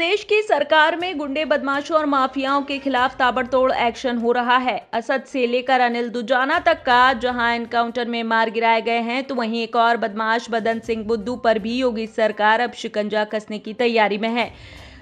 प्रदेश की सरकार में गुंडे, बदमाशों और माफियाओं के खिलाफ ताबड़तोड़ एक्शन हो रहा है। असद से लेकर अनिल दुजाना तक का जहां एनकाउंटर में मार गिराए गए हैं, तो वहीं एक और बदमाश बदन सिंह बुद्धू पर भी योगी सरकार अब शिकंजा कसने की तैयारी में है।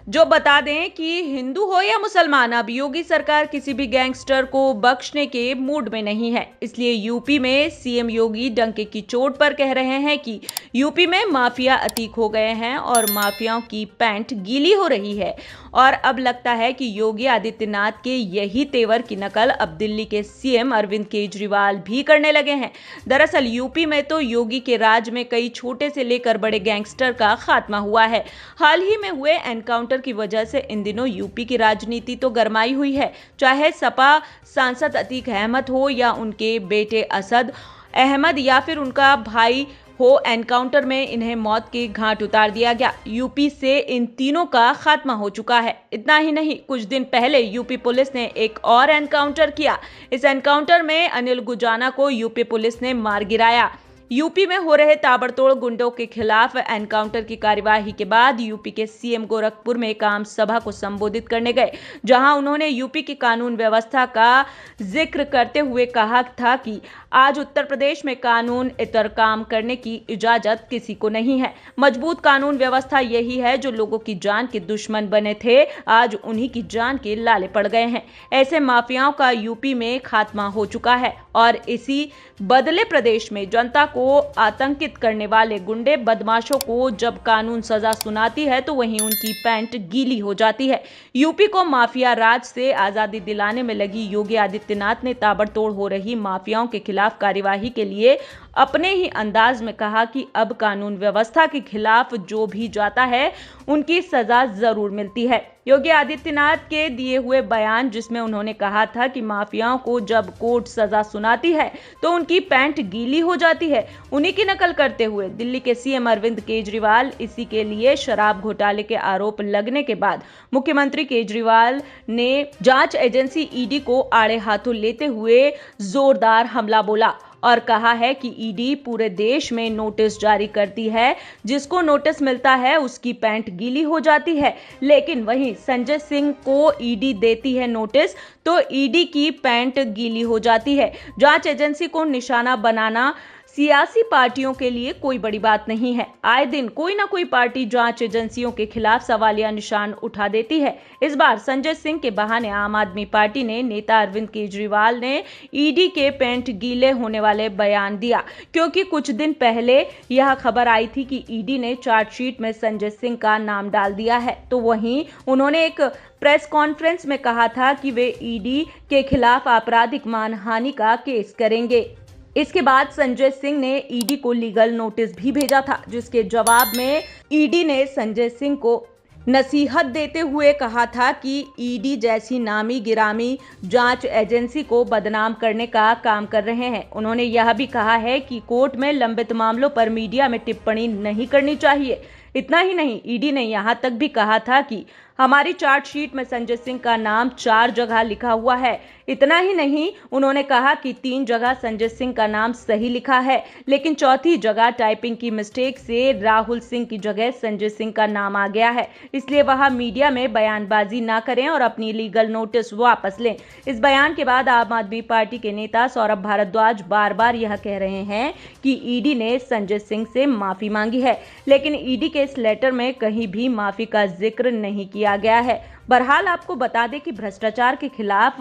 जो बता दें कि हिंदू हो या मुसलमान, अब योगी सरकार किसी भी गैंगस्टर को बख्शने के मूड में नहीं है। इसलिए यूपी में सीएम योगी डंके की चोट पर कह रहे हैं कि यूपी में माफिया अतीक हो गए हैं और माफियाओं की पैंट गीली हो रही है। और अब लगता है कि योगी आदित्यनाथ के यही तेवर की नकल अब दिल्ली के सीएम अरविंद केजरीवाल भी करने लगे हैं। दरअसल यूपी में तो योगी के राज में कई छोटे से लेकर बड़े गैंगस्टर का खात्मा हुआ है। हाल ही में हुए एनकाउंटर की वजह से इन दिनों यूपी की राजनीति तो गरमाई हुई है। चाहे सपा सांसद अतीक अहमद हो या उनके बेटे असद अहमद या फिर उनका भाई हो, एनकाउंटर में इन्हें मौत के घाट उतार दिया गया। यूपी से इन तीनों का खात्मा हो चुका है। इतना ही नहीं, कुछ दिन पहले यूपी पुलिस ने एक और एनकाउंटर किया। इस एनकाउंटर में अनिल दुजाना को यूपी पुलिस ने मार गिराया। यूपी में हो रहे ताबड़तोड़ गुंडों के खिलाफ एनकाउंटर की कार्यवाही के बाद यूपी के सीएम गोरखपुर में एक आम सभा को संबोधित करने गए, जहां उन्होंने यूपी की कानून व्यवस्था का जिक्र करते हुए कहा था कि आज उत्तर प्रदेश में कानून इतर काम करने की इजाजत किसी को नहीं है। मजबूत कानून व्यवस्था यही है जो लोगों की जान के दुश्मन बने थे, आज उन्हीं की जान के लाले पड़ गए हैं। ऐसे माफियाओं का यूपी में खात्मा हो चुका है और इसी बदले प्रदेश में जनता को आतंकित करने वाले गुंडे बदमाशों को जब कानून सजा सुनाती है तो वहीं उनकी पैंट गीली हो जाती है। यूपी को माफिया राज से आजादी दिलाने में लगी योगी आदित्यनाथ ने ताबड़तोड़ हो रही माफियाओं के खिलाफ कार्यवाही के लिए अपने ही अंदाज में कहा कि अब कानून व्यवस्था के खिलाफ जो भी जाता है उनकी सजा जरूर मिलती है। योगी आदित्यनाथ के दिए हुए बयान, जिसमें उन्होंने कहा था कि माफियाओं को जब कोर्ट सजा सुनाती है तो उनकी पैंट गीली हो जाती है, उन्हीं की नकल करते हुए दिल्ली के सीएम अरविंद केजरीवाल इसी के लिए शराब घोटाले के आरोप लगने के बाद मुख्यमंत्री केजरीवाल ने जांच एजेंसी ईडी को आड़े हाथों लेते हुए जोरदार हमला बोला और कहा है कि ईडी पूरे देश में नोटिस जारी करती है, जिसको नोटिस मिलता है उसकी पैंट गीली हो जाती है। लेकिन वहीं संजय सिंह को ईडी देती है नोटिस तो ईडी की पैंट गीली हो जाती है। जांच एजेंसी को निशाना बनाना सियासी पार्टियों के लिए कोई बड़ी बात नहीं है। आए दिन कोई ना कोई पार्टी जांच एजेंसियों के खिलाफ सवालिया निशान उठा देती है। इस बार संजय सिंह के बहाने आम आदमी पार्टी ने नेता अरविंद केजरीवाल ने ईडी के पैंट गीले होने वाले बयान दिया, क्योंकि कुछ दिन पहले यह खबर आई थी कि ईडी ने चार्जशीट में संजय सिंह का नाम डाल दिया है। तो वहीं उन्होंने एक प्रेस कॉन्फ्रेंस में कहा था कि वे ईडी के खिलाफ आपराधिक मानहानि का केस करेंगे। इसके बाद संजय सिंह ने ईडी को लीगल नोटिस भी भेजा था, जिसके जवाब में ईडी ने संजय सिंह को नसीहत देते हुए कहा था कि ईडी जैसी नामी गिरामी जांच एजेंसी को बदनाम करने का काम कर रहे हैं। उन्होंने यह भी कहा है कि कोर्ट में लंबित मामलों पर मीडिया में टिप्पणी नहीं करनी चाहिए। इतना ही नहीं, ईडी ने यहां तक भी कहा था कि हमारी चार्जशीट में संजय सिंह का नाम 4 जगह लिखा हुआ है। इतना ही नहीं, उन्होंने कहा कि 3 जगह संजय सिंह का नाम सही लिखा है, लेकिन चौथी जगह टाइपिंग की मिस्टेक से राहुल सिंह की जगह संजय सिंह का नाम आ गया है। इसलिए वह मीडिया में बयानबाजी ना करें और अपनी लीगल नोटिस वापस लें। इस बयान के बाद आम आदमी पार्टी के नेता सौरभ भारद्वाज बार बार यह कह रहे हैं कि ईडी ने संजय सिंह से माफी मांगी है, लेकिन ईडी के इस लेटर में कहीं भी माफी का जिक्र नहीं किया गया है। बहरहाल आपको बता दें कि भ्रष्टाचार के खिलाफ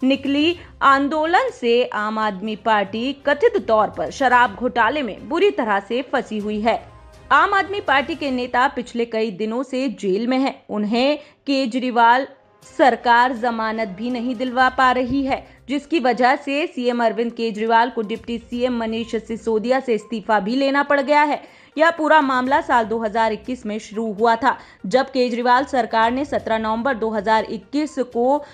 निकली आंदोलन से आम आदमी पार्टी कथित तौर पर शराब घोटाले में बुरी तरह से फंसी हुई है। आम आदमी पार्टी के नेता पिछले कई दिनों से जेल में हैं। उन्हें केजरीवाल सरकार जमानत भी नहीं दिलवा पा रही है, जिसकी वजह से सीएम अरविंद केजरीवाल को डिप्टी सीएम मनीष सिसोदिया से इस्तीफा भी लेना पड़ गया है। यह पूरा मामला साल 2021 में शुरू हुआ था, जब केजरीवाल सरकार ने 17 नवंबर 2021 को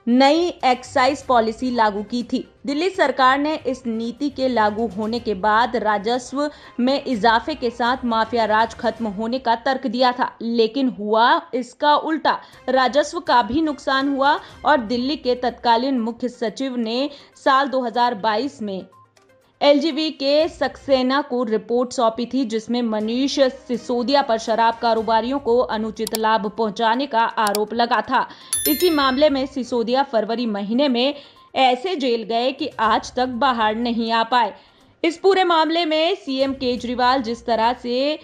नई एक्साइज पॉलिसी लागू की थी। दिल्ली सरकार ने इस नीति के लागू होने के बाद राजस्व में इजाफे के साथ माफिया राज खत्म होने का तर्क दिया था, लेकिन हुआ इसका उल्टा। राजस्व का भी नुकसान हुआ और दिल्ली के तत्कालीन मुख्य सचिव ने साल 2022 में एलजीबी के सक्सेना को रिपोर्ट सौंपी थी, जिसमें मनीष सिसोदिया पर शराब कारोबारियों को अनुचित लाभ पहुंचाने का आरोप लगा था। इसी मामले में सिसोदिया फरवरी महीने में ऐसे जेल गए कि आज तक बाहर नहीं आ पाए। इस पूरे मामले में सीएम केजरीवाल जिस तरह से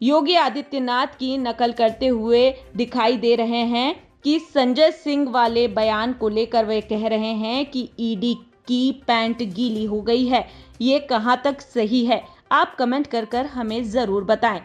योगी आदित्यनाथ की नकल करते हुए दिखाई दे रहे हैं कि संजय सिंह वाले बयान को लेकर वे कह रहे हैं कि ईडी की पैंट गीली हो गई है। ये कहां तक सही है? आप कमेंट कर हमें जरूर बताएं।